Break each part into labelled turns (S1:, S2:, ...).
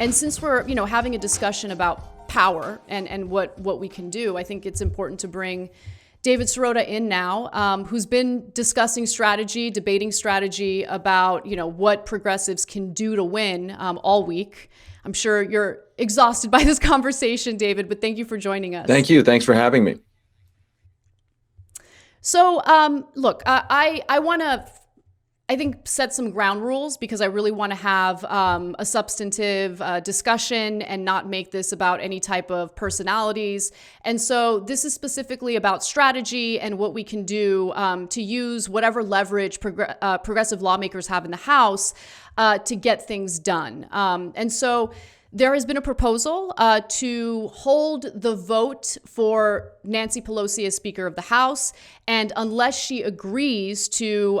S1: And since we're, having a discussion about power and what we can do, I think it's important to bring David Sirota in now, who's been discussing strategy, debating strategy about, what progressives can do to win all week. I'm sure you're exhausted by this conversation, David, but thank you for joining us.
S2: Thank you. Thanks for having me.
S1: So, look, I want to, I think, set some ground rules because I really want to have a substantive discussion and not make this about any type of personalities. And so this is specifically about strategy and what we can do to use whatever leverage progressive lawmakers have in the House to get things done. And so there has been a proposal to hold the vote for Nancy Pelosi as Speaker of the House. And unless she agrees to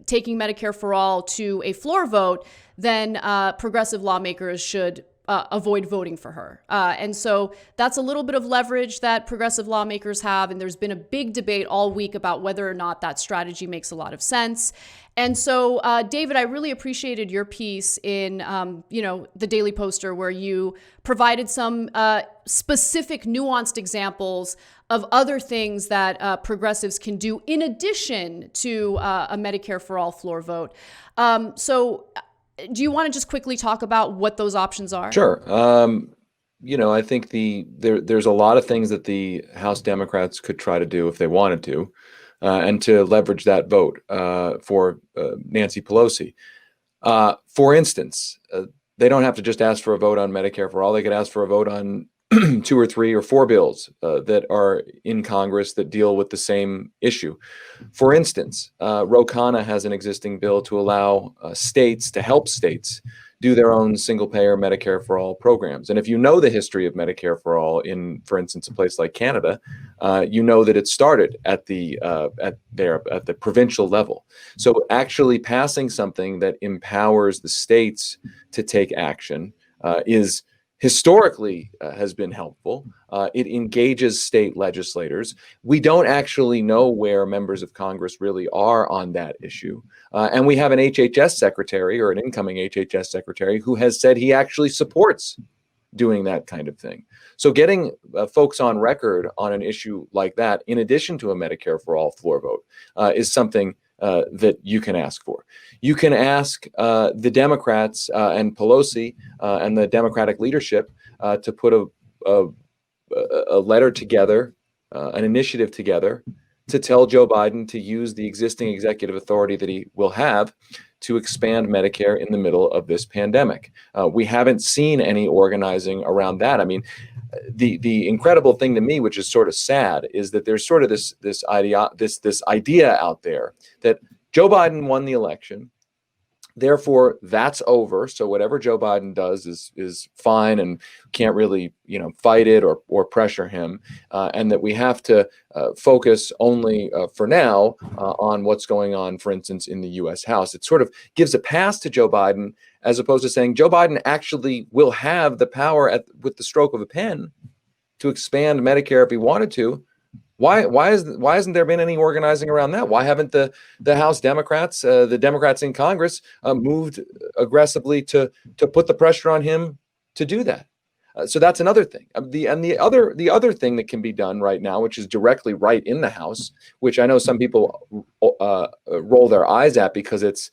S1: taking Medicare for All to a floor vote, then progressive lawmakers should avoid voting for her. And so that's a little bit of leverage that progressive lawmakers have. And there's been a big debate all week about whether or not that strategy makes a lot of sense. And so, David, I really appreciated your piece in, the Daily Poster, where you provided some specific, nuanced examples of other things that progressives can do in addition to a Medicare for All floor vote. So do you want to just quickly talk about what those options are?
S2: Sure. I think there's a lot of things that the House Democrats could try to do if they wanted to, and to leverage that vote for Nancy Pelosi. For instance, they don't have to just ask for a vote on Medicare for All. They could ask for a vote on 2 or 3 or 4 bills that are in Congress that deal with the same issue. For instance, Ro Khanna has an existing bill to allow states to help states do their own single-payer Medicare for All programs. And if you know the history of Medicare for All in, for instance, a place like Canada, you know that it started at the provincial level. So actually passing something that empowers the states to take action is historically has been helpful. It engages state legislators. We don't actually know where members of Congress really are on that issue. And we have an HHS secretary, or an incoming HHS secretary, who has said he actually supports doing that kind of thing. So getting folks on record on an issue like that, in addition to a Medicare for All floor vote, is something that you can ask for. You can ask the Democrats and Pelosi and the Democratic leadership to put a letter together, an initiative together, to tell Joe Biden to use the existing executive authority that he will have to expand Medicare in the middle of this pandemic. We haven't seen any organizing around that. I mean, the incredible thing to me, which is sort of sad, is that there's sort of this idea out there that Joe Biden won the election, therefore that's over. So whatever Joe Biden does is fine, and can't really fight it or pressure him, and that we have to focus only for now on what's going on, for instance, in the U.S. House. It sort of gives a pass to Joe Biden, as opposed to saying Joe Biden actually will have the power with the stroke of a pen to expand Medicare if he wanted to. Why hasn't there been any organizing around that? Why haven't the House Democrats, the Democrats in Congress, moved aggressively to put the pressure on him to do that? So that's another thing. The other thing that can be done right now, which is directly right in the House, which I know some people roll their eyes at because it's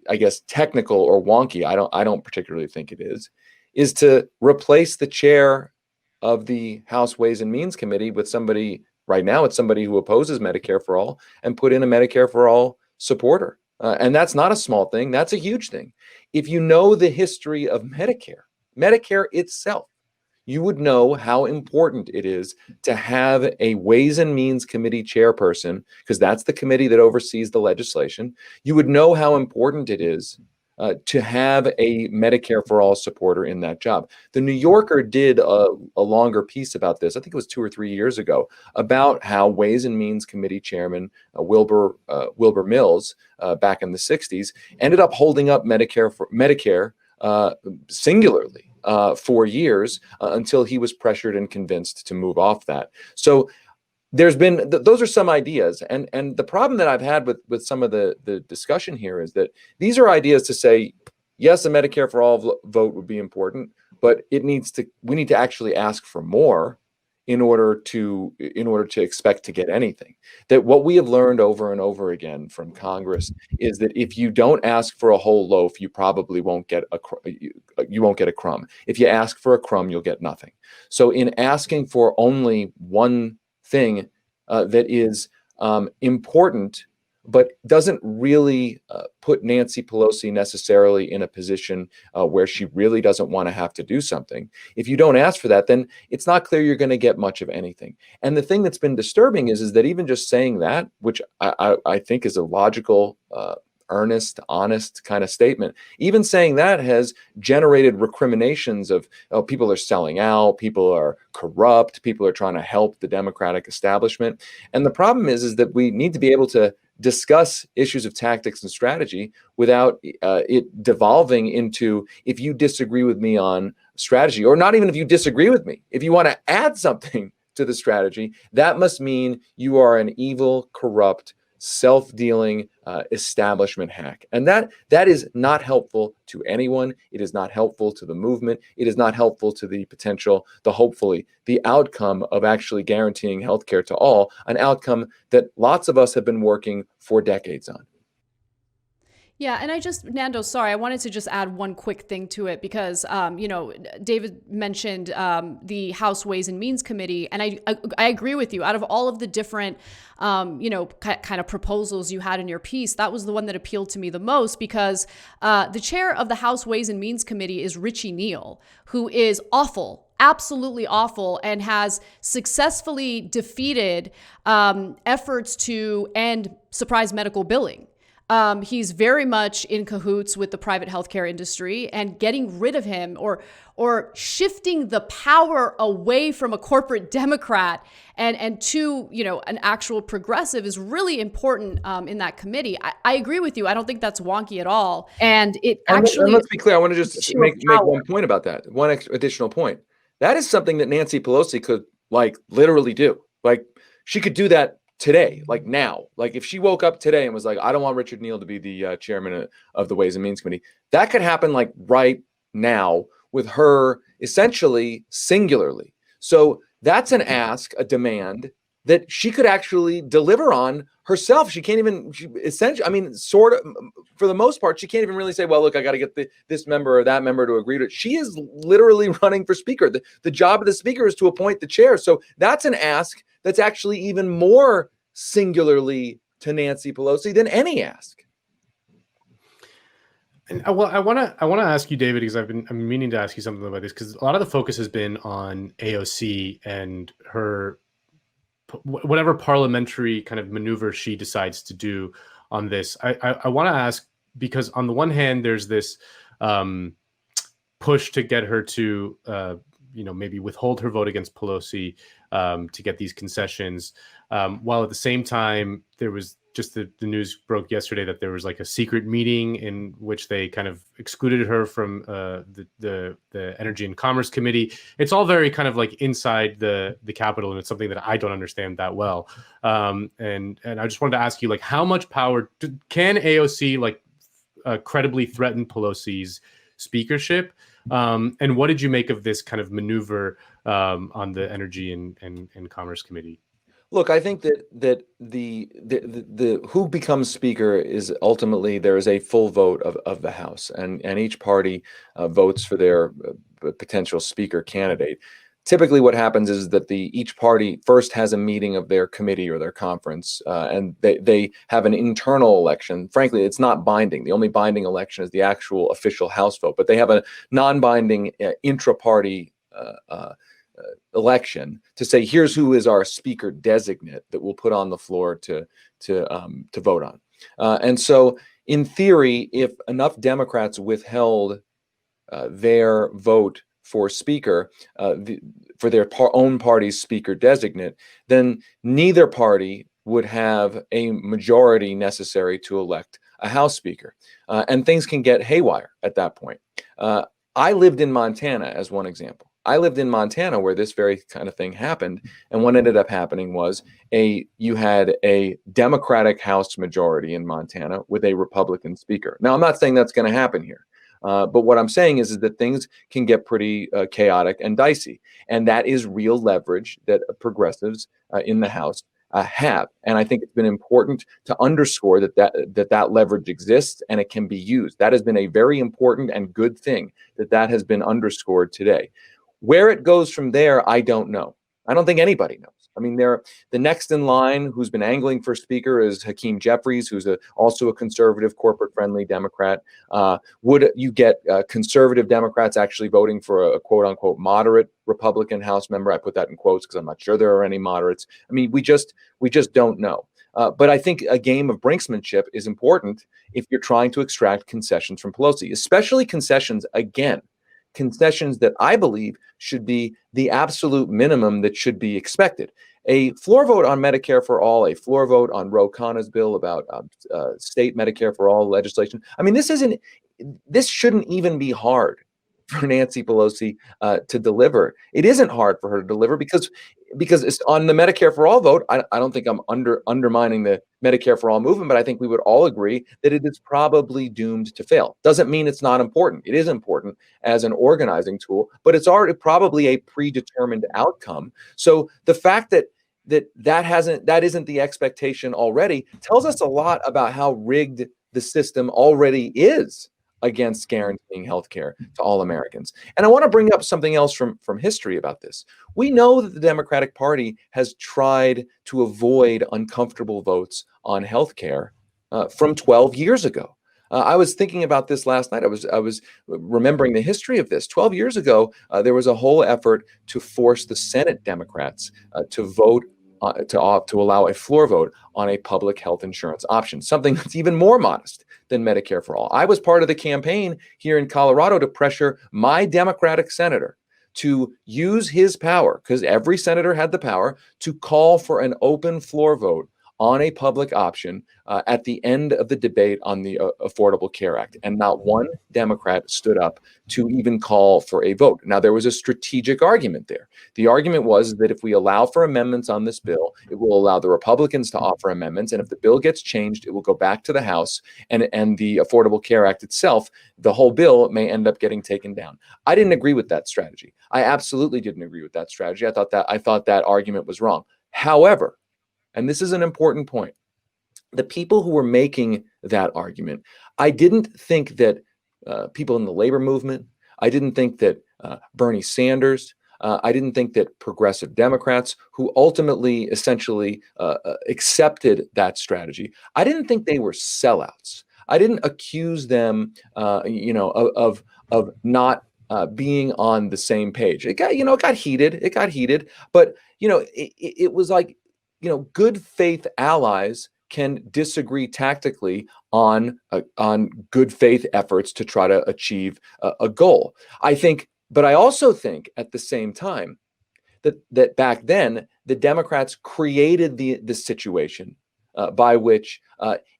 S2: I guess technical or wonky. I don't particularly think it is to replace the chair of the House Ways and Means Committee with somebody. Right now it's somebody who opposes Medicare for All, and put in a Medicare for All supporter. And that's not a small thing. That's a huge thing. If you know the history of Medicare itself, you would know how important it is to have a Ways and Means Committee chairperson, because that's the committee that oversees the legislation. You would know how important it is to have a Medicare for All supporter in that job. The New Yorker did a longer piece about this, I think it was 2 or 3 years ago, about how Ways and Means Committee Chairman Wilbur Mills, back in the 60s, ended up holding up Medicare singularly for years until he was pressured and convinced to move off that. So there's been those are some ideas, and the problem that I've had with some of the discussion here is that these are ideas to say yes, a Medicare for all vote would be important, but we need to actually ask for more in order to expect to get anything. That what we have learned over and over again from Congress is that if you don't ask for a whole loaf, you probably won't get you won't get a crumb. If you ask for a crumb, you'll get nothing. So in asking for only one thing that is important, but doesn't really put Nancy Pelosi necessarily in a position where she really doesn't want to have to do something. If you don't ask for that, then it's not clear you're going to get much of anything. And the thing that's been disturbing is that even just saying that, which I think is a logical, earnest, honest kind of statement, even saying that has generated recriminations of, oh, people are selling out, people are corrupt, people are trying to help the Democratic establishment. And the problem is that we need to be able to discuss issues of tactics and strategy without it devolving into, if you disagree with me on strategy, or not even if you disagree with me, if you want to add something to the strategy, that must mean you are an evil, corrupt, self-dealing establishment hack. And that is not helpful to anyone. It is not helpful to the movement. It is not helpful to the potential, hopefully, the outcome of actually guaranteeing healthcare to all, an outcome that lots of us have been working for decades on.
S1: Yeah, and Nando, sorry, I wanted to just add one quick thing to it because, David mentioned the House Ways and Means Committee, and I agree with you. Out of all of the different, kind of proposals you had in your piece, that was the one that appealed to me the most because the chair of the House Ways and Means Committee is Richie Neal, who is awful. Absolutely awful, and has successfully defeated efforts to end surprise medical billing. He's very much in cahoots with the private healthcare industry, and getting rid of him or shifting the power away from a corporate Democrat and to, an actual progressive is really important in that committee. I agree with you. I don't think that's wonky at all. And
S2: let's be clear. I want to just make one point about that. One additional point. That is something that Nancy Pelosi could literally do. She could do that today, now. If she woke up today and was like, I don't want Richard Neal to be the chairman of the Ways and Means Committee, that could happen right now with her essentially singularly. So that's an ask, a demand that she could actually deliver on herself. She can't even, sort of, for the most part, she can't even really say, well, look, I got to get this member or that member to agree to it. She is literally running for speaker. The job of the speaker is to appoint the chair. So that's an ask that's actually even more singularly to Nancy Pelosi than any ask.
S3: And I want to ask you, David, because I'm meaning to ask you something about this, because a lot of the focus has been on AOC and her whatever parliamentary kind of maneuver she decides to do on this. I want to ask, because on the one hand, there's this push to get her to maybe withhold her vote against Pelosi to get these concessions, while at the same time there was just the news broke yesterday that there was a secret meeting in which they kind of excluded her from the Energy and Commerce Committee. It's all very kind of inside the Capitol, and it's something that I don't understand that well. And I just wanted to ask you, how much power can AOC credibly threaten Pelosi's speakership? And what did you make of this kind of maneuver on the Energy and Commerce Committee?
S2: Look, I think that the who becomes speaker is ultimately, there is a full vote of the House, and each party votes for their potential speaker candidate. Typically what happens is that each party first has a meeting of their committee or their conference, and they have an internal election. Frankly, it's not binding. The only binding election is the actual official House vote, but they have a non-binding intra-party election to say, here's who is our speaker designate that we'll put on the floor to vote on. And so in theory, if enough Democrats withheld their vote for speaker, for their own party's speaker designate, then neither party would have a majority necessary to elect a House speaker. And things can get haywire at that point. I lived in Montana as one example. I lived in Montana where this very kind of thing happened. And what ended up happening was you had a Democratic House majority in Montana with a Republican speaker. Now, I'm not saying that's going to happen here, But what I'm saying is that things can get pretty chaotic and dicey. And that is real leverage that progressives in the House have. And I think it's been important to underscore that leverage exists and it can be used. That has been a very important and good thing that has been underscored today. Where it goes from there, I don't know. I don't think anybody knows. I mean, the next in line who's been angling for speaker is Hakeem Jeffries, who's also a conservative, corporate-friendly Democrat. Would you get conservative Democrats actually voting for a quote-unquote moderate Republican House member? I put that in quotes because I'm not sure there are any moderates. I mean, we just don't know. But I think a game of brinksmanship is important if you're trying to extract concessions from Pelosi, especially concessions that I believe should be the absolute minimum that should be expected. A floor vote on Medicare for all, a floor vote on Ro Khanna's bill about state Medicare for all legislation. I mean, this shouldn't even be hard for Nancy Pelosi to deliver. It isn't hard for her to deliver because it's on the Medicare for all vote. I don't think I'm undermining the Medicare for all movement, but I think we would all agree that it is probably doomed to fail. Doesn't mean it's not important. It is important as an organizing tool, but it's already probably a predetermined outcome. So the fact that isn't the expectation already tells us a lot about how rigged the system already is against guaranteeing health care to all Americans. And I want to bring up something else from history about this. We know that the Democratic Party has tried to avoid uncomfortable votes on health care from 12 years ago. I was thinking about this last night. I was remembering the history of this. 12 years ago, there was a whole effort to force the Senate Democrats to vote to allow a floor vote on a public health insurance option, something that's even more modest than Medicare for all. I was part of the campaign here in Colorado to pressure my Democratic senator to use his power, because every senator had the power, to call for an open floor vote on a public option at the end of the debate on the Affordable Care Act. And not one Democrat stood up to even call for a vote. Now, there was a strategic argument there. The argument was that if we allow for amendments on this bill, it will allow the Republicans to offer amendments. And if the bill gets changed, it will go back to the House. And the Affordable Care Act itself, the whole bill, may end up getting taken down. I didn't agree with that strategy. I absolutely didn't agree with that strategy. I thought that argument was wrong. However, and this is an important point, the people who were making that argument, I didn't think that people in the labor movement, I didn't think that Bernie Sanders, I didn't think that progressive Democrats who ultimately essentially accepted that strategy, I didn't think they were sellouts. I didn't accuse them, of not being on the same page. It got heated, but it was like, good faith allies can disagree tactically on good faith efforts to try to achieve a goal. But I also think at the same time that back then the Democrats created the situation by which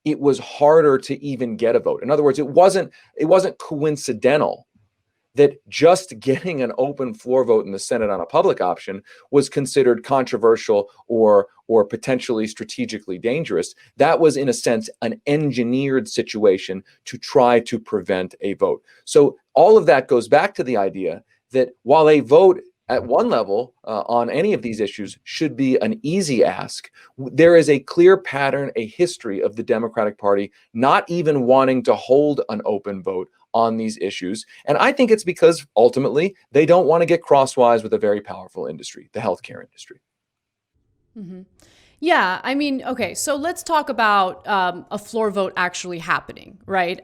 S2: it was harder to even get a vote. In other words, it wasn't coincidental that just getting an open floor vote in the Senate on a public option was considered controversial or potentially strategically dangerous. That was, in a sense, an engineered situation to try to prevent a vote. So all of that goes back to the idea that while a vote at one level on any of these issues should be an easy ask, there is a clear pattern, a history of the Democratic Party not even wanting to hold an open vote on these issues. And I think it's because ultimately they don't want to get crosswise with a very powerful industry, the healthcare industry.
S1: Mm-hmm. Yeah, I mean, okay, so let's talk about a floor vote actually happening, right?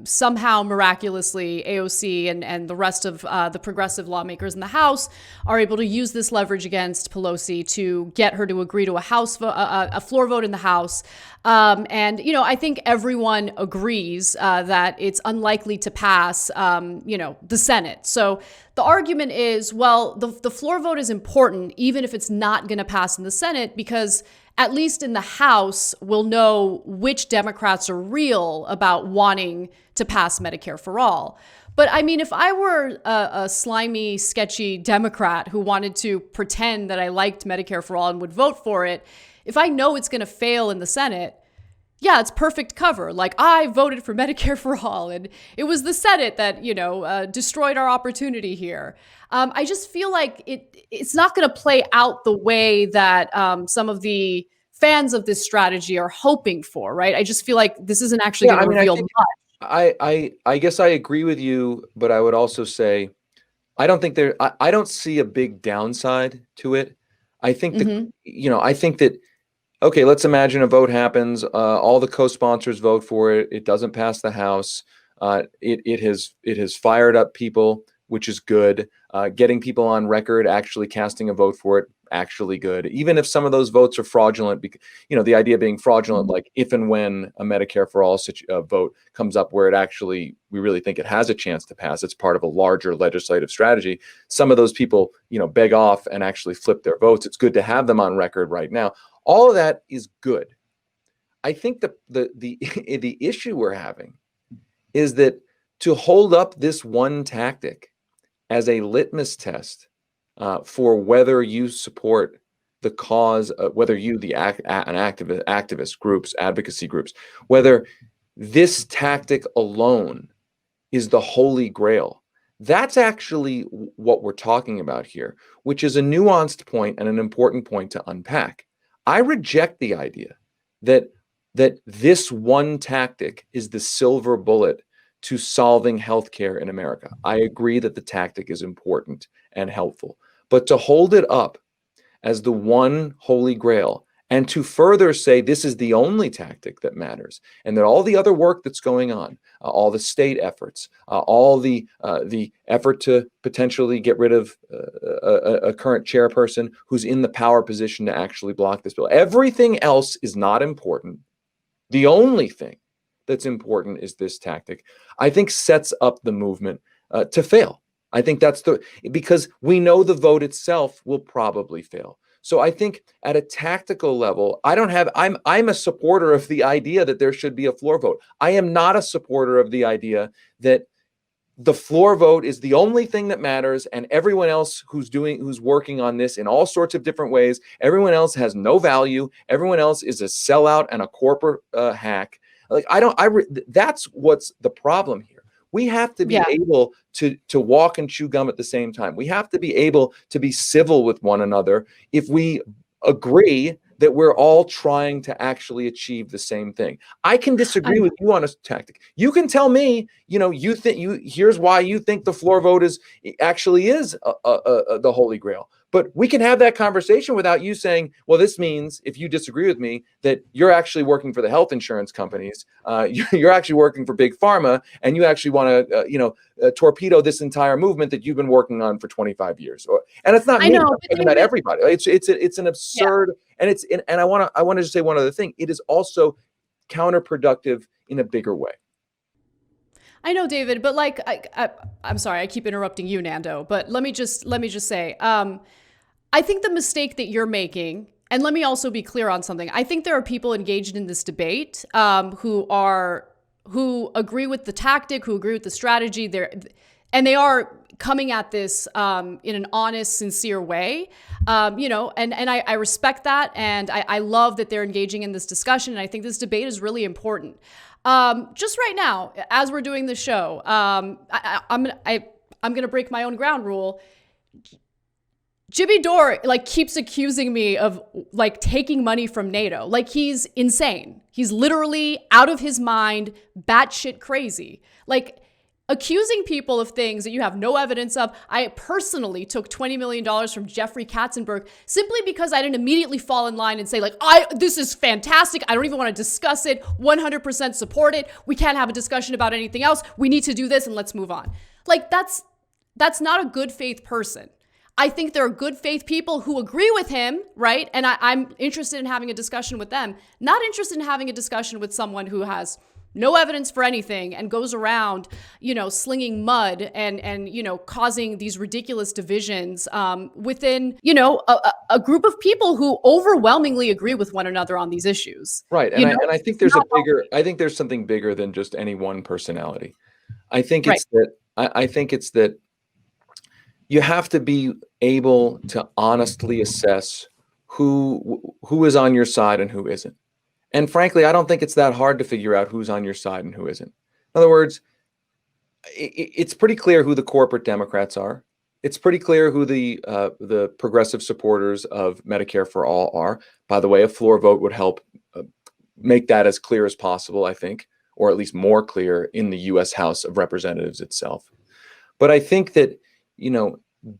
S1: Somehow, miraculously, AOC and the rest of the progressive lawmakers in the House are able to use this leverage against Pelosi to get her to agree to a floor vote in the House. I think everyone agrees that it's unlikely to pass, the Senate. So the argument is, well, the floor vote is important, even if it's not going to pass in the Senate, because at least in the House, we'll know which Democrats are real about wanting to pass Medicare for all. But I mean, if I were a slimy, sketchy Democrat who wanted to pretend that I liked Medicare for all and would vote for it, if I know it's going to fail in the Senate, yeah, it's perfect cover. Like, I voted for Medicare for all, and it was the Senate that, destroyed our opportunity here. I just feel like it's not going to play out the way that some of the fans of this strategy are hoping for, right? I just feel like this isn't actually
S2: Yeah,
S1: going
S2: I
S1: to
S2: mean, I
S1: reveal
S2: think
S1: much.
S2: I guess I agree with you, but I would also say I don't think I don't see a big downside to it. I think that
S1: Hmm.
S2: I think that okay, let's imagine a vote happens. All the co-sponsors vote for it. It doesn't pass the House. It has fired up people, which is good. Getting people on record actually casting a vote for it, actually good. Even if some of those votes are fraudulent, because the idea being fraudulent, like if and when a Medicare for all vote comes up where we really think it has a chance to pass, it's part of a larger legislative strategy. Some of those people, beg off and actually flip their votes. It's good to have them on record right now. All of that is good. I think the issue we're having is that to hold up this one tactic as a litmus test for whether you support the cause, whether you, activist groups, advocacy groups, whether this tactic alone is the holy grail. That's actually what we're talking about here, which is a nuanced point and an important point to unpack. I reject the idea that this one tactic is the silver bullet to solving healthcare in America. I agree that the tactic is important and helpful, but to hold it up as the one holy grail and to further say this is the only tactic that matters and that all the other work that's going on, all the state efforts, all the effort to potentially get rid of a current chairperson who's in the power position to actually block this bill, everything else is not important. The only thing that's important is this tactic, I think, sets up the movement to fail. I think because we know the vote itself will probably fail. So I think at a tactical level, I'm a supporter of the idea that there should be a floor vote. I am not a supporter of the idea that the floor vote is the only thing that matters, and everyone else who's working on this in all sorts of different ways, everyone else has no value. Everyone else is a sellout and a corporate hack. Like that's what's the problem here. We have to be
S1: Yeah.
S2: able to walk and chew gum at the same time. We have to be able to be civil with one another if we agree that we're all trying to actually achieve the same thing. I can disagree with you on a tactic. You can tell me, here's why you think the floor vote is the holy grail. But we can have that conversation without you saying, well, this means, if you disagree with me, that you're actually working for the health insurance companies, you're actually working for big pharma, and you actually want to, torpedo this entire movement that you've been working on for 25 years. And it's not
S1: I
S2: me,
S1: know,
S2: it's not everybody. It's an absurd,
S1: yeah.
S2: and I want to just say one other thing. It is also counterproductive in a bigger way.
S1: I know, David, but like, I'm sorry, I keep interrupting you, Nando, but let me just say, I think the mistake that you're making, and let me also be clear on something. I think there are people engaged in this debate who agree with the tactic, who agree with the strategy. They are coming at this in an honest, sincere way, and I respect that, and I love that they're engaging in this discussion. And I think this debate is really important. Just right now, as we're doing the show, I'm gonna break my own ground rule. Jimmy Dore keeps accusing me of taking money from NATO. He's insane. He's literally out of his mind, batshit crazy. Accusing people of things that you have no evidence of. I personally took $20 million from Jeffrey Katzenberg simply because I didn't immediately fall in line and say this is fantastic. I don't even want to discuss it. 100% support it. We can't have a discussion about anything else. We need to do this and let's move on. That's not a good faith person. I think there are good faith people who agree with him, right? And I'm interested in having a discussion with them. Not interested in having a discussion with someone who has no evidence for anything and goes around, slinging mud and causing these ridiculous divisions within, a group of people who overwhelmingly agree with one another on these issues.
S2: Right. And I think there's something bigger than just any one personality. I think it's that you have to be able to honestly assess who is on your side and who isn't. And frankly, I don't think it's that hard to figure out who's on your side and who isn't. In other words, it's pretty clear who the corporate Democrats are. It's pretty clear who the progressive supporters of Medicare for All are. By the way, a floor vote would help make that as clear as possible, I think, or at least more clear in the U.S. House of Representatives itself. But I think that,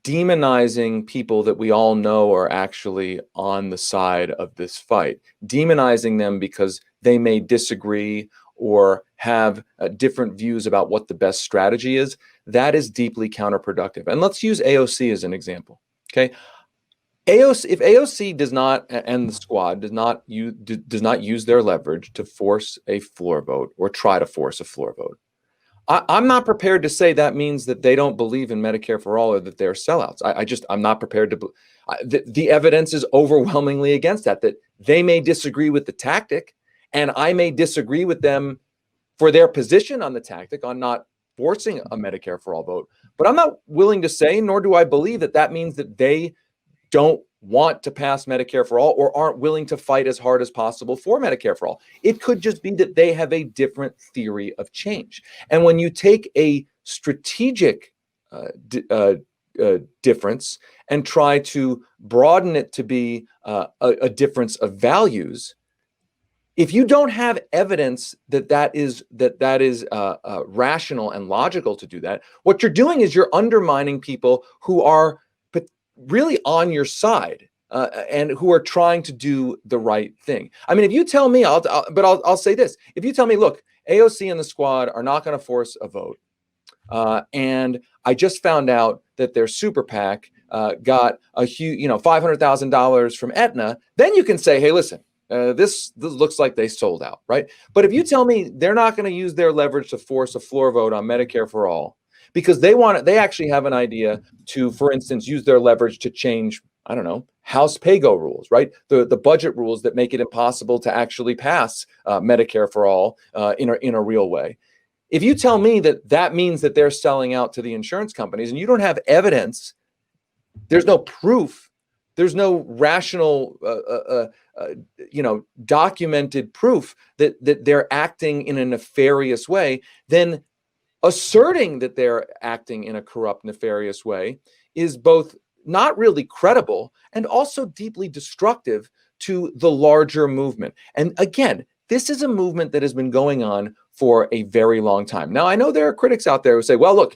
S2: demonizing people that we all know are actually on the side of this fight, demonizing them because they may disagree or have different views about what the best strategy is, that is deeply counterproductive. And let's use AOC as an example. Okay, AOC, if AOC does not, and the squad does not use their leverage to force a floor vote or try to force a floor vote, I'm not prepared to say that means that they don't believe in Medicare for all or that they're sellouts. I'm not prepared to. The evidence is overwhelmingly against that they may disagree with the tactic, and I may disagree with them for their position on the tactic on not forcing a Medicare for all vote. But I'm not willing to say, nor do I believe that means that they don't want to pass Medicare for all or aren't willing to fight as hard as possible for Medicare for all. It could just be that they have a different theory of change. And when you take a strategic difference and try to broaden it to be a difference of values, if you don't have evidence that is rational and logical to do that, what you're doing is you're undermining people who are really on your side and who are trying to do the right thing. I mean, if you tell me, I'll say this: if you tell me, look, AOC and the squad are not going to force a vote, and I just found out that their super PAC got a huge, $500,000 from Aetna, then you can say, hey, listen. This looks like they sold out, right? But if you tell me they're not going to use their leverage to force a floor vote on Medicare for all, because they actually have an idea to, for instance, use their leverage to change, I don't know, House pay-go rules, right? The budget rules that make it impossible to actually pass Medicare for all in a real way. If you tell me that means that they're selling out to the insurance companies and you don't have evidence, there's no proof, there's no rational, documented proof that they're acting in a nefarious way, then asserting that they're acting in a corrupt, nefarious way is both not really credible and also deeply destructive to the larger movement. And again, this is a movement that has been going on for a very long time. Now, I know there are critics out there who say, well, look,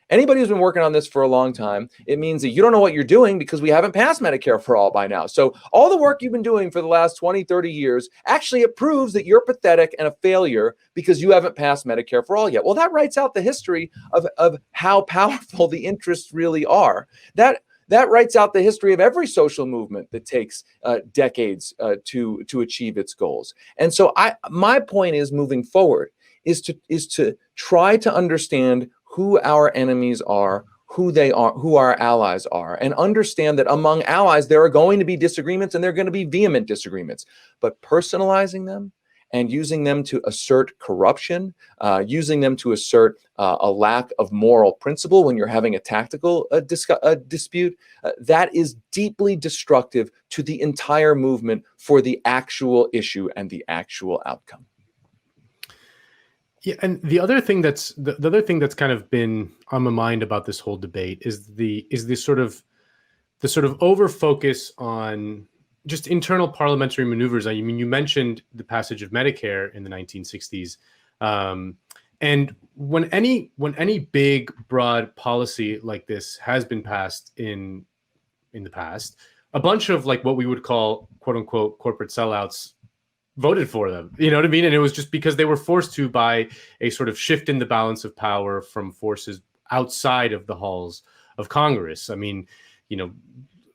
S2: anybody who's been working on this for a long time, it means that you don't know what you're doing because we haven't passed Medicare for all by now. So all the work you've been doing for the last 20, 30 years, actually it proves that you're pathetic and a failure because you haven't passed Medicare for all yet. Well, that writes out the history of how powerful the interests really are. That writes out the history of every social movement that takes decades to achieve its goals. And so my point is, moving forward, is to try to understand who our enemies are, who they are, who our allies are, and understand that among allies there are going to be disagreements and there are going to be vehement disagreements. But personalizing them and using them to assert corruption, using them to assert a lack of moral principle when you're having a tactical dispute, that is deeply destructive to the entire movement for the actual issue and the actual outcome.
S3: Yeah, and the other thing that's kind of been on my mind about this whole debate is the sort of over focus on just internal parliamentary maneuvers. I mean, you mentioned the passage of Medicare in the 1960s, and when any big, broad policy like this has been passed in the past, a bunch of like what we would call "quote unquote" corporate sellouts voted for them. You know what I mean? And it was just because they were forced to by a sort of shift in the balance of power from forces outside of the halls of Congress. I mean,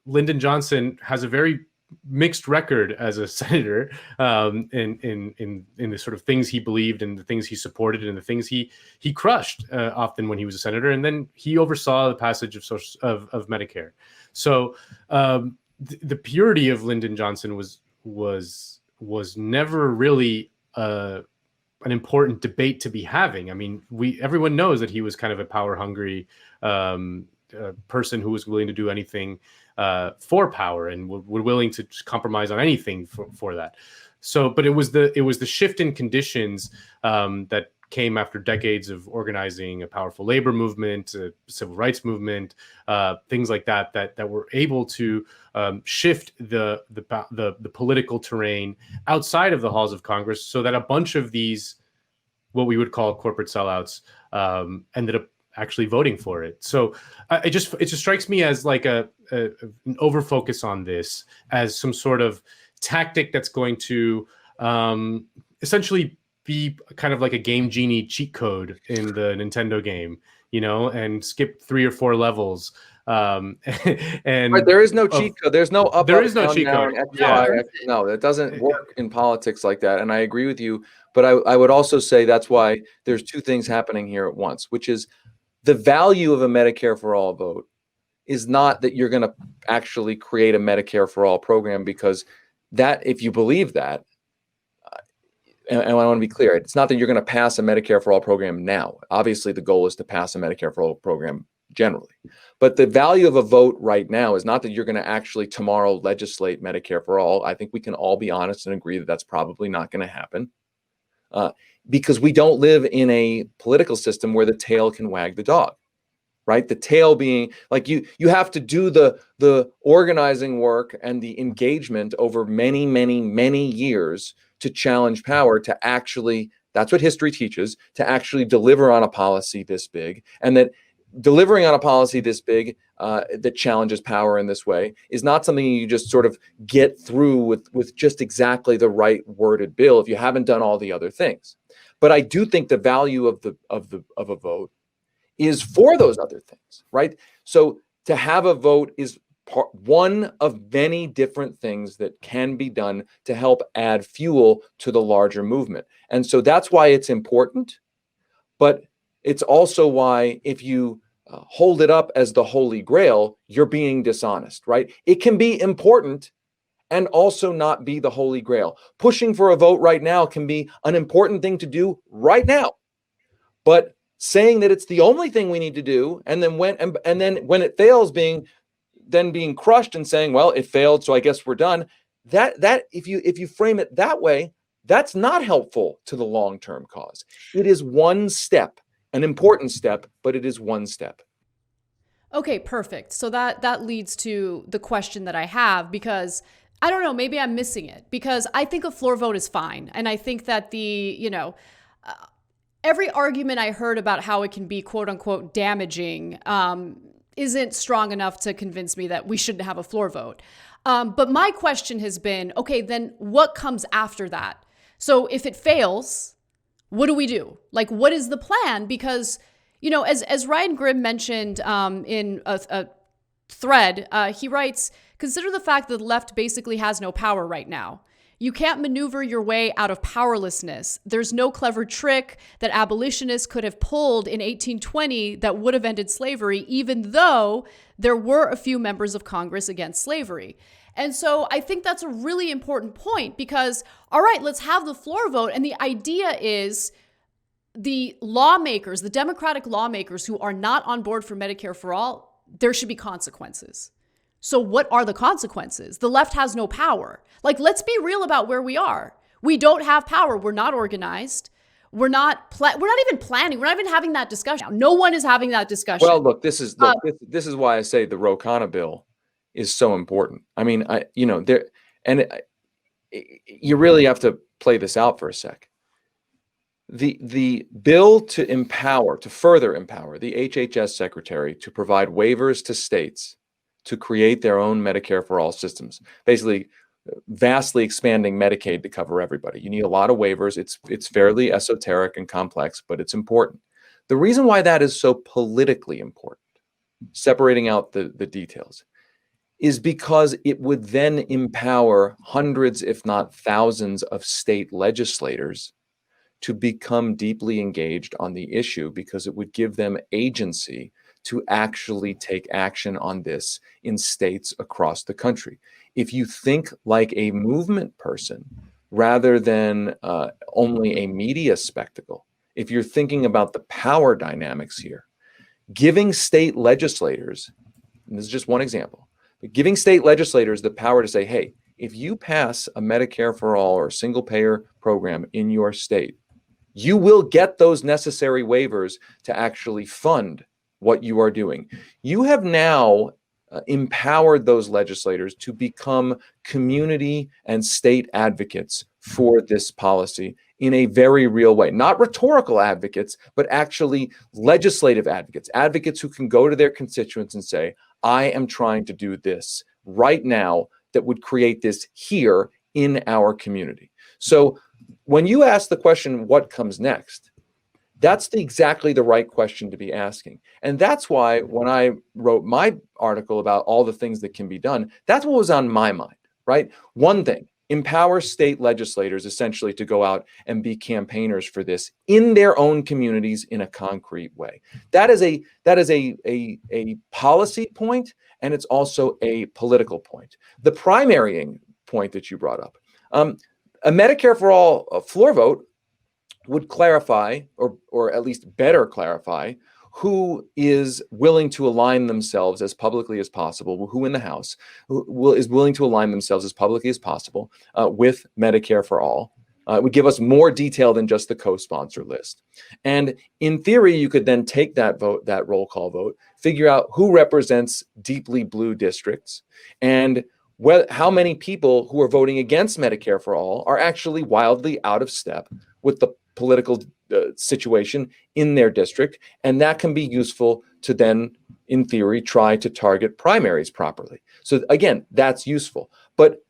S3: Lyndon Johnson has a very mixed record as a senator in the sort of things he believed and the things he supported and the things he crushed often when he was a senator, and then he oversaw the passage of Medicare. So the purity of Lyndon Johnson was never really an important debate to be having. I mean, everyone knows that he was kind of a power hungry person who was willing to do anything for power and were willing to compromise on anything for that. So, but it was the shift in conditions that came after decades of organizing a powerful labor movement, a civil rights movement, things like that were able to shift the political terrain outside of the halls of Congress, so that a bunch of these, what we would call corporate sellouts, ended up actually voting for it. So it just strikes me as like an overfocus on this as some sort of tactic that's going to essentially be kind of like a Game Genie cheat code in the Nintendo game, and skip 3 or 4 levels. And
S2: right, there is no cheat code. There's no up.
S3: There
S2: up,
S3: is no
S2: down,
S3: cheat
S2: down,
S3: code.
S2: X,
S3: Yeah.
S2: Y, X. No, it doesn't work in politics like that. And I agree with you. But I would also say that's why there's 2 things happening here at once, which is the value of a Medicare for all vote is not that you're going to actually create a Medicare for all program, because that, if you believe that, and I want to be clear, it's not that you're going to pass a Medicare for all program now. Obviously, the goal is to pass a Medicare for all program generally. But the value of a vote right now is not that you're going to actually tomorrow legislate Medicare for all. I think we can all be honest and agree that that's probably not going to happen, because we don't live in a political system where the tail can wag the dog, right? The tail being like you have to do the organizing work and the engagement over many, many, many years to challenge power, to actually, that's what history teaches, to actually deliver on a policy this big. And that delivering on a policy this big that challenges power in this way is not something you just sort of get through with just exactly the right worded bill if you haven't done all the other things. But I do think the value of a vote is for those other things, right? So to have a vote is one of many different things that can be done to help add fuel to the larger movement. And so that's why it's important, but it's also why if you hold it up as the Holy Grail, you're being dishonest, right? It can be important and also not be the Holy Grail. Pushing for a vote right now can be an important thing to do right now, but saying that it's the only thing we need to do, and then when it fails, being crushed and saying, well, it failed, so I guess we're done. That if you frame it that way, that's not helpful to the long-term cause. It is one step, an important step, but it is one step.
S1: Okay, perfect. So that leads to the question that I have, because I don't know, maybe I'm missing it, because I think a floor vote is fine. And I think that every argument I heard about how it can be quote unquote damaging isn't strong enough to convince me that we shouldn't have a floor vote. But my question has been, okay, then what comes after that? So if it fails, what do we do? Like, what is the plan? Because, as Ryan Grimm mentioned in a thread, he writes, consider the fact that the left basically has no power right now. You can't maneuver your way out of powerlessness. There's no clever trick that abolitionists could have pulled in 1820 that would have ended slavery, even though there were a few members of Congress against slavery. And so I think that's a really important point, because, all right, let's have the floor vote. And the idea is the lawmakers, the Democratic lawmakers who are not on board for Medicare for all, there should be consequences. So what are the consequences? The left has no power. Like, let's be real about where we are. We don't have power. We're not organized. We're not even planning. We're not even having that discussion. No one is having that discussion.
S2: Well, look, this is why I say the Ro Khanna bill is so important. I mean, you really have to play this out for a sec. The bill to further empower the HHS secretary to provide waivers to states to create their own Medicare for all systems, basically vastly expanding Medicaid to cover everybody. You need a lot of waivers. It's fairly esoteric and complex, but it's important. The reason why that is so politically important, separating out the details, is because it would then empower hundreds, if not thousands, of state legislators to become deeply engaged on the issue, because it would give them agency to actually take action on this in states across the country. If you think like a movement person rather than only a media spectacle, if you're thinking about the power dynamics here, giving state legislators, and this is just one example, but giving state legislators the power to say, hey, if you pass a Medicare for all or single payer program in your state, you will get those necessary waivers to actually fund what you are doing. You have now empowered those legislators to become community and state advocates for this policy in a very real way. Not rhetorical advocates, but actually legislative advocates, advocates who can go to their constituents and say, I am trying to do this right now that would create this here in our community. So when you ask the question, what comes next? That's exactly the right question to be asking. And that's why when I wrote my article about all the things that can be done, that's what was on my mind, right? One thing, empower state legislators essentially to go out and be campaigners for this in their own communities in a concrete way. That is a policy point, and it's also a political point. The primary point that you brought up, a Medicare for all floor vote would clarify, or at least better clarify, who is willing to align themselves as publicly as possible, who in the House is willing to align themselves as publicly as possible with Medicare for all. It would give us more detail than just the co-sponsor list. And in theory, you could then take that vote, that roll call vote, figure out who represents deeply blue districts, and how many people who are voting against Medicare for all are actually wildly out of step with the political situation in their district. And that can be useful to then, in theory, try to target primaries properly. So again, that's useful. But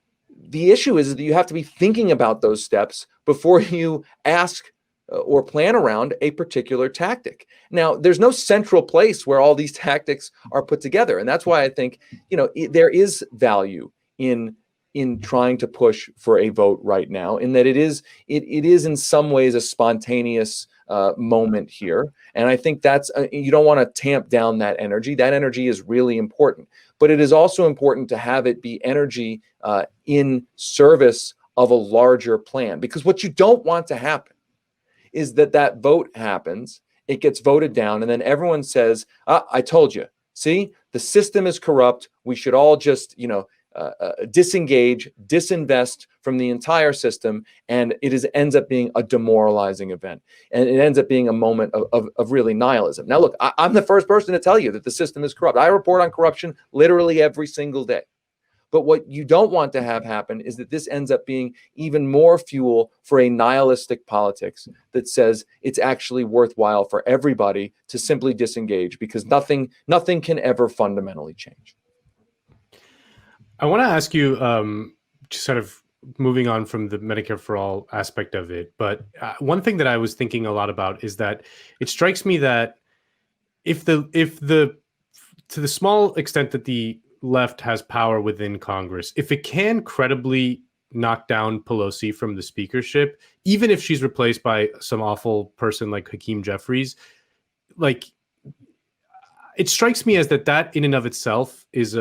S2: the issue is that you have to be thinking about those steps before you ask or plan around a particular tactic. Now, there's no central place where all these tactics are put together. And that's why I think, there is value in trying to push for a vote right now, in that it is in some ways a spontaneous moment here. And I think that's, you don't want to tamp down that energy. That energy is really important, but it is also important to have it be energy in service of a larger plan, because what you don't want to happen is that vote happens, it gets voted down, and then everyone says, I told you, see, the system is corrupt. We should all just, disengage, disinvest from the entire system, and ends up being a demoralizing event, and it ends up being a moment of really nihilism. Now, look, I'm the first person to tell you that the system is corrupt. I report on corruption literally every single day. But what you don't want to have happen is that this ends up being even more fuel for a nihilistic politics that says it's actually worthwhile for everybody to simply disengage, because nothing can ever fundamentally change.
S3: I want to ask you, just sort of moving on from the Medicare for all aspect of it, but one thing that I was thinking a lot about is that it strikes me that if to the small extent that the left has power within Congress, if it can credibly knock down Pelosi from the speakership, even if she's replaced by some awful person like Hakeem Jeffries, it strikes me as that in and of itself is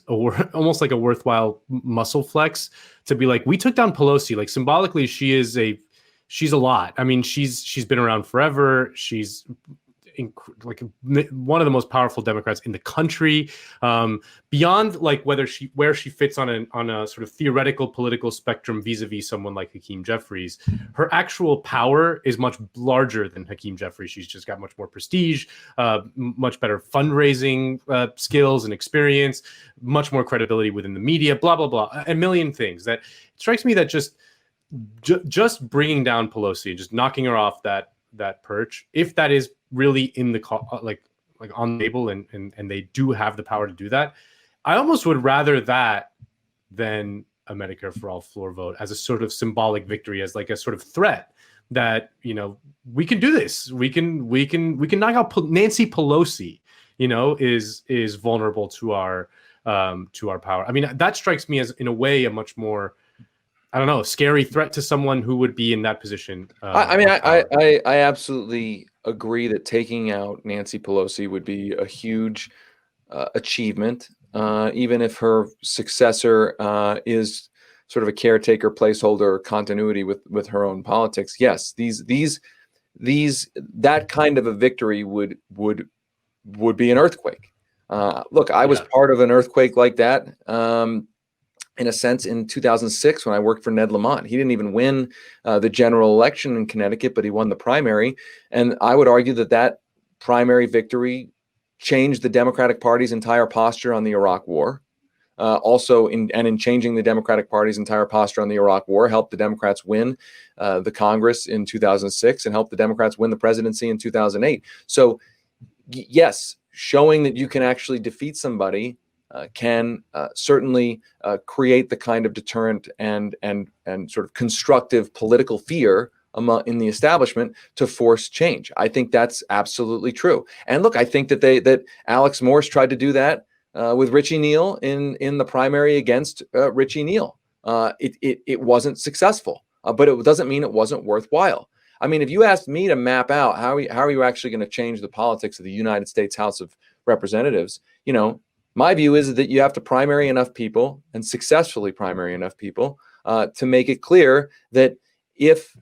S3: almost like a worthwhile muscle flex to be like, we took down Pelosi. Like, symbolically, she's a lot. I mean, she's been around forever. She's like one of the most powerful Democrats in the country. Beyond like where she fits on a sort of theoretical political spectrum vis-a-vis someone like Hakeem Jeffries, her actual power is much larger than Hakeem Jeffries. She's just got much more prestige, much better fundraising skills and experience, much more credibility within the media, blah, blah, blah, a million things. That it strikes me that just bringing down Pelosi and just knocking her off that perch, if that is really in the like on the table and they do have the power to do that, I almost would rather that than a Medicare for all floor vote as a sort of symbolic victory, as like a sort of threat that, we can do this. We can knock out Nancy Pelosi, is vulnerable to our power. I mean, that strikes me as, in a way, a much more, I don't know, scary threat to someone who would be in that position.
S2: I absolutely agree that taking out Nancy Pelosi would be a huge achievement, even if her successor is sort of a caretaker, placeholder, continuity with her own politics. Yes, that kind of a victory would would be an earthquake. Look, I was part of an earthquake like that. In a sense, in 2006, when I worked for Ned Lamont. He didn't even win the general election in Connecticut, but he won the primary. And I would argue that that primary victory changed the Democratic Party's entire posture on the Iraq War. In changing the Democratic Party's entire posture on the Iraq War, helped the Democrats win the Congress in 2006 and helped the Democrats win the presidency in 2008. So, yes, showing that you can actually defeat somebody can certainly create the kind of deterrent and sort of constructive political fear in the establishment to force change. I think that's absolutely true. And look, I think that Alex Morse tried to do that with Richie Neal in the primary against Richie Neal. It wasn't successful, but it doesn't mean it wasn't worthwhile. I mean, if you asked me to map out how are you actually going to change the politics of the United States House of Representatives, my view is that you have to primary enough people and successfully primary enough people to make it clear that if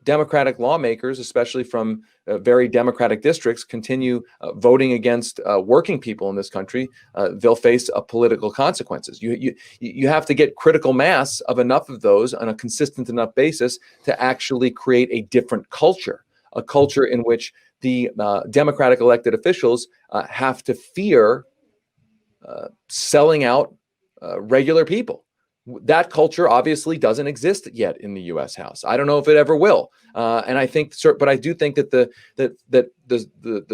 S2: Democratic lawmakers, especially from very Democratic districts, continue voting against working people in this country, they'll face political consequences. You have to get critical mass of enough of those on a consistent enough basis to actually create a different culture, a culture in which the Democratic elected officials have to fear selling out regular people. That culture obviously doesn't exist yet in the U.S. House. I don't know if it ever will. And I think, but I do think that the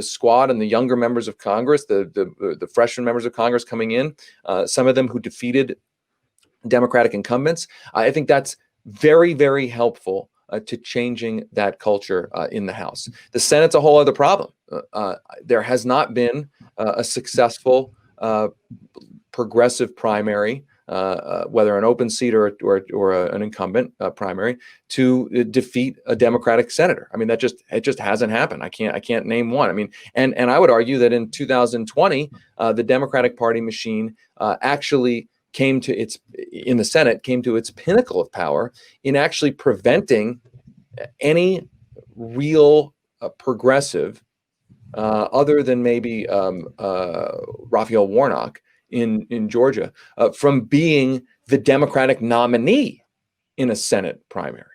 S2: squad and the younger members of Congress, the freshman members of Congress coming in, some of them who defeated Democratic incumbents, I think that's very, very helpful to changing that culture in the House. The Senate's a whole other problem. There has not been a successful progressive primary, whether an open seat or an incumbent primary, to defeat a Democratic senator. I mean, it just hasn't happened. I can't name one. I mean, and I would argue that in 2020, the Democratic Party machine actually in the Senate came to its pinnacle of power in actually preventing any real progressive, other than maybe Raphael Warnock in Georgia, from being the Democratic nominee in a Senate primary.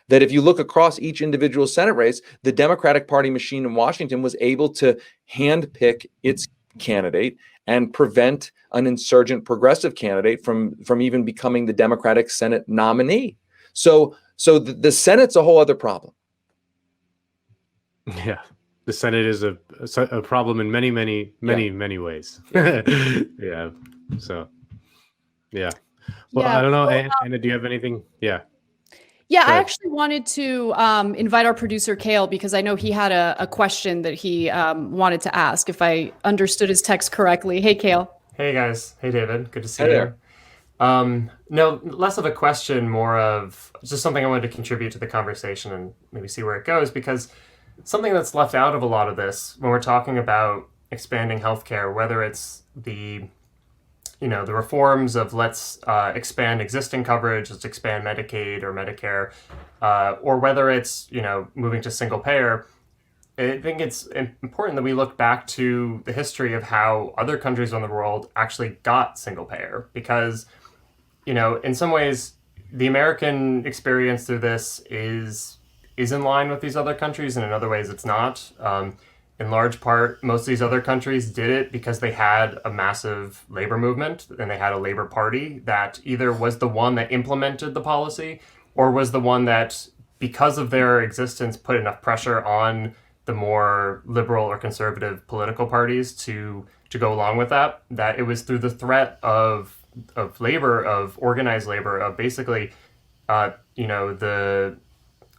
S2: That if you look across each individual Senate race, the Democratic Party machine in Washington was able to handpick its candidate and prevent an insurgent progressive candidate from even becoming the Democratic Senate nominee. So the Senate's a whole other problem.
S3: Yeah. The Senate is a problem in many ways. Yeah. So, yeah. Well, I don't know. Anna, do you have anything? Yeah.
S1: Yeah, I actually wanted to invite our producer, Kale, because I know he had a question that he wanted to ask, if I understood his text correctly. Hey, Kale.
S4: Hey, guys. Hey, David. Good to see
S2: Hey
S4: you.
S2: There.
S4: No, less of a question, more of just something I wanted to contribute to the conversation and maybe see where it goes, because something that's left out of a lot of this when we're talking about expanding healthcare, whether it's the reforms of let's expand existing coverage, let's expand Medicaid or Medicare, or whether it's, moving to single payer, I think it's important that we look back to the history of how other countries in the world actually got single payer, because, in some ways, the American experience through this is in line with these other countries, and in other ways it's not. In large part, most of these other countries did it because they had a massive labor movement and they had a labor party that either was the one that implemented the policy or was the one that, because of their existence, put enough pressure on the more liberal or conservative political parties to go along with that it was through the threat of labor, of organized labor, of basically,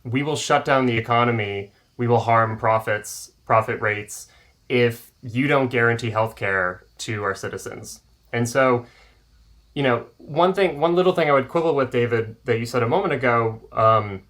S4: we will shut down the economy, we will harm profit rates if you don't guarantee healthcare to our citizens. And so, one little thing I would quibble with, David, that you said a moment ago,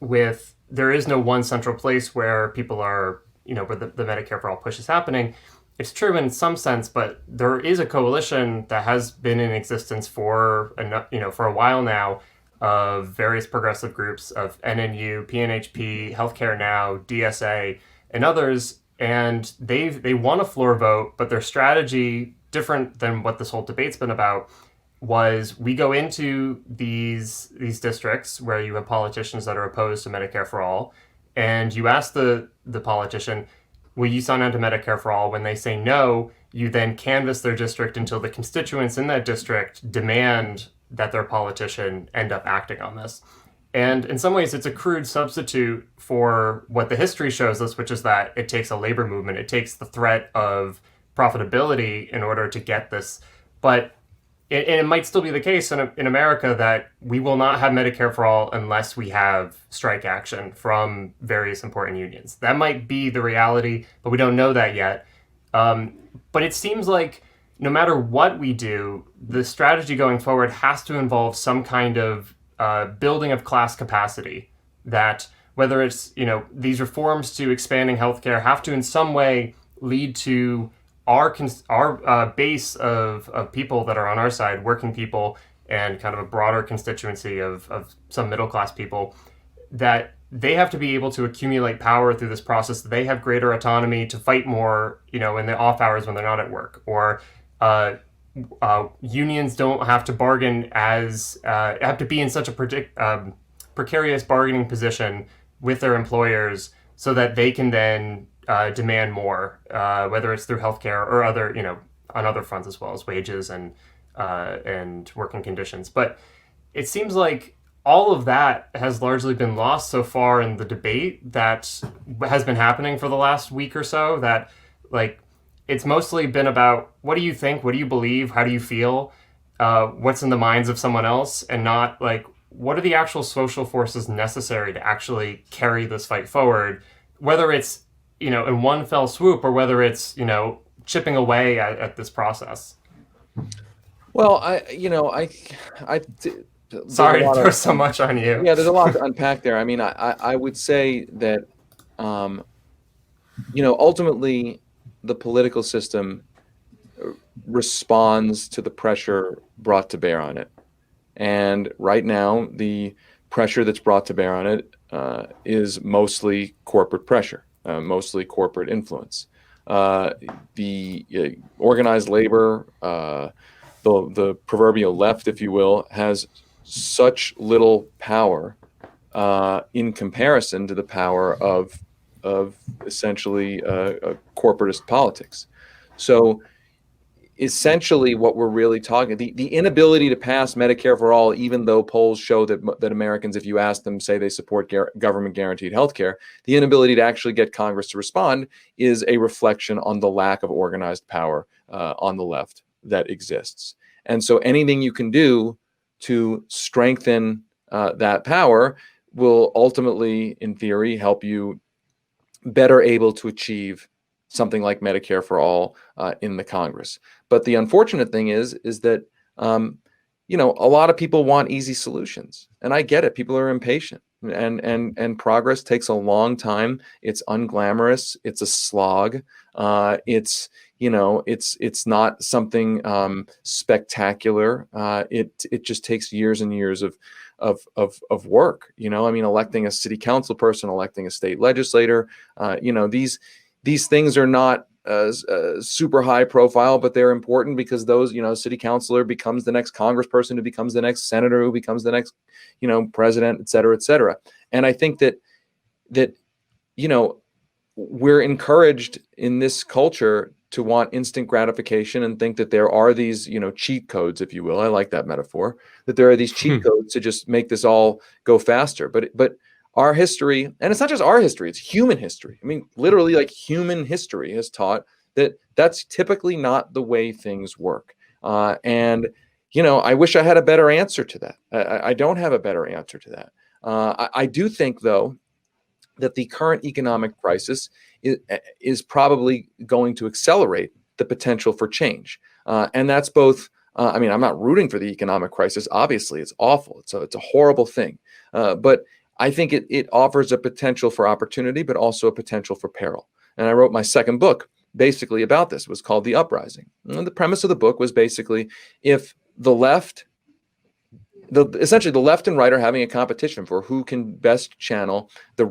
S4: with there is no one central place where people are, where the Medicare for All push is happening. It's true in some sense, but there is a coalition that has been in existence for a while now, of various progressive groups of NNU, PNHP, Healthcare Now, DSA, and others and they won a floor vote, but their strategy, different than what this whole debate's been about, was we go into these districts where you have politicians that are opposed to Medicare for all, and you ask the politician, will you sign on to Medicare for all? When they say no, you then canvass their district until the constituents in that district demand that their politician end up acting on this. And in some ways, it's a crude substitute for what the history shows us, which is that it takes a labor movement. It takes the threat of profitability in order to get this. But it might still be the case in America that we will not have Medicare for all unless we have strike action from various important unions. That might be the reality, but we don't know that yet. But it seems like no matter what we do, the strategy going forward has to involve some kind of building of class capacity. That whether it's, these reforms to expanding healthcare have to in some way lead to our base of people that are on our side, working people, and kind of a broader constituency of some middle class people, that they have to be able to accumulate power through this process. They have greater autonomy to fight more, in the off hours when they're not at work, or unions don't have to bargain have to be in such a precarious bargaining position with their employers so that they can then demand more, whether it's through healthcare or other, on other fronts as well as wages and working conditions. But it seems like all of that has largely been lost so far in the debate that has been happening for the last week or so, that it's mostly been about, what do you think? What do you believe? How do you feel? What's in the minds of someone else? And not what are the actual social forces necessary to actually carry this fight forward? Whether it's, in one fell swoop, or whether it's, chipping away at this process.
S2: Well,
S4: sorry to throw so much on you.
S2: Yeah, there's a lot to unpack there. I mean, I would say that, ultimately the political system responds to the pressure brought to bear on it. And right now, the pressure that's brought to bear on it is mostly corporate pressure, mostly corporate influence. The organized labor, the proverbial left, if you will, has such little power in comparison to the power of essentially corporatist politics. So essentially what we're really talking, the inability to pass Medicare for all, even though polls show that Americans, if you ask them, say they support government guaranteed healthcare, the inability to actually get Congress to respond is a reflection on the lack of organized power on the left that exists. And so anything you can do to strengthen that power will ultimately, in theory, help you better able to achieve something like Medicare for all in the Congress. But the unfortunate thing is that a lot of people want easy solutions, and I get it. People are impatient, and progress takes a long time. It's unglamorous. It's a slog. It's not something spectacular. It just takes years and years of work. Electing a city council person, electing a state legislator. These things are not super high profile, but they're important because those, city councilor becomes the next congressperson, who becomes the next senator, who becomes the next, president, et cetera, et cetera. And I think that we're encouraged in this culture to want instant gratification and think that there are these, cheat codes, if you will. I like that metaphor, that there are these cheat codes to just make this all go faster. But our history, and it's not just our history, it's human history. I mean, literally, human history has taught that that's typically not the way things work. And I wish I had a better answer to that. I don't have a better answer to that. I do think, though, that the current economic crisis is probably going to accelerate the potential for change. And that's both, I'm not rooting for the economic crisis. Obviously, it's awful. It's a horrible thing. But I think it offers a potential for opportunity, but also a potential for peril. And I wrote my second book basically about this. It was called The Uprising. And the premise of the book was basically, if essentially the left and right are having a competition for who can best channel the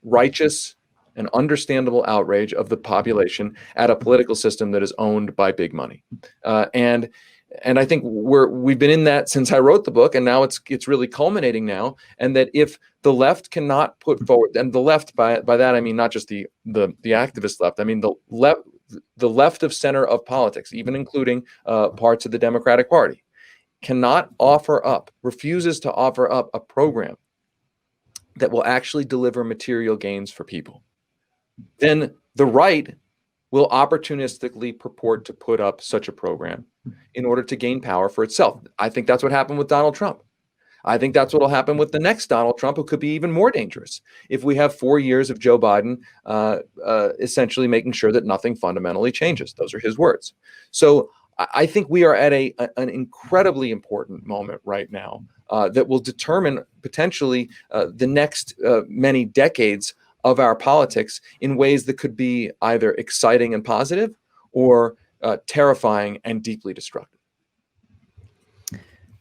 S2: righteous an understandable outrage of the population at a political system that is owned by big money. And I think we've been in that since I wrote the book, and now it's really culminating now. And that if the left cannot put forward, and the left by that I mean not just the activist left, I mean the left of center of politics, even including parts of the Democratic Party, refuses to offer up a program that will actually deliver material gains for people, then the right will opportunistically purport to put up such a program in order to gain power for itself. I think that's what happened with Donald Trump. I think that's what will happen with the next Donald Trump, who could be even more dangerous if we have 4 years of Joe Biden essentially making sure that nothing fundamentally changes. Those are his words. So I think we are at an incredibly important moment right now that will determine potentially the next many decades of our politics in ways that could be either exciting and positive or terrifying and deeply destructive.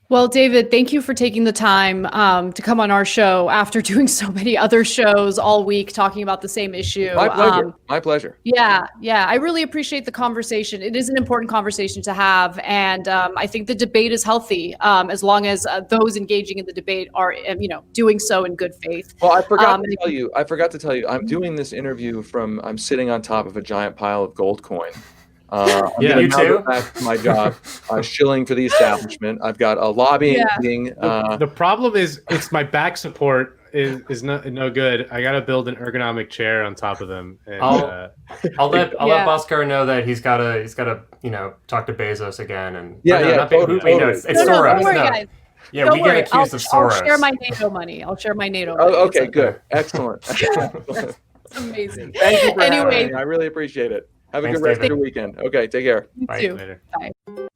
S1: Well, David, thank you for taking the time to come on our show after doing so many other shows all week talking about the same issue.
S2: My pleasure. My pleasure.
S1: Yeah. I really appreciate the conversation. It is an important conversation to have, and I think the debate is healthy as long as those engaging in the debate are, doing so in good faith.
S2: Well, I forgot to tell you, I'm doing this interview I'm sitting on top of a giant pile of gold coin. I'm
S4: you too?
S2: go back to my job, shilling for the establishment. I've got a lobbying meeting.
S3: The problem is, it's my back support is no good. I got to build an ergonomic chair on top of them. And,
S4: I'll let Bhaskar know that he's got to talk to Bezos again. And
S2: totally.
S4: It's Soros.
S1: Don't worry, guys.
S4: Yeah,
S1: Don't
S4: we
S1: worry.
S4: get accused of Soros.
S1: I'll share my NATO money.
S2: Okay, good. Excellent.
S1: It's amazing.
S2: Thank you for having me. I really appreciate it. Have a good rest of your weekend. Okay, take care.
S1: You too. Bye.